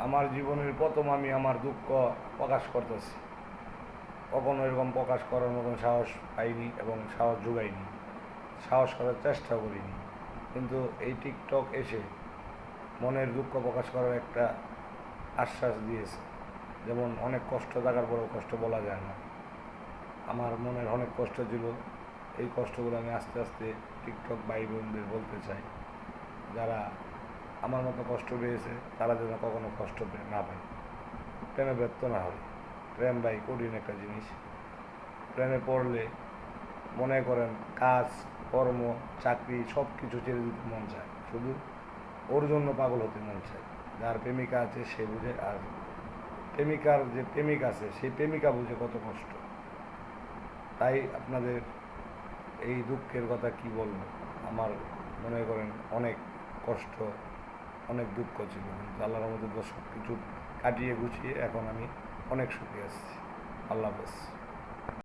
আমার জীবনের প্রথম আমি আমার দুঃখ প্রকাশ করতেছি। কখনো এরকম প্রকাশ করার মতন সাহস পাইনি এবং সাহস জোগাইনি, সাহস করার চেষ্টা করিনি। কিন্তু এই টিকটক এসে মনের দুঃখ প্রকাশ করার একটা আশ্বাস দিয়েছে। যেমন অনেক কষ্ট থাকার পরেও কষ্ট বলা যায় না। আমার মনের অনেক কষ্ট ছিল, এই কষ্টগুলো আমি আস্তে আস্তে টিকটক ভাই বোনদের বলতে চাই, যারা আমার মতো কষ্ট পেয়েছে তারা যেন কখনো কষ্ট না পায়, প্রেমে ব্যর্থ না হয়। প্রেম ভাই কঠিন একটা জিনিস। প্রেমে পড়লে মনে করেন কাজ, কর্ম, চাকরি সব কিছু ছেড়ে দিতে মন চায়, শুধু ওর জন্য পাগল হতে মন চায়। যার প্রেমিকা আছে সে বুঝে, আর প্রেমিকার যে প্রেমিক আছে সেই প্রেমিকা বুঝে কত কষ্ট। তাই আপনাদের এই দুঃখের কথা কি বলবো, আমার মনে করেন অনেক কষ্ট, অনেক দুঃখ ছিল, কিন্তু আল্লাহর মধ্যে সব কিছু কাটিয়ে গুছিয়ে এখন আমি অনেক সুখে আছি। আল্লাহ হাফেজ।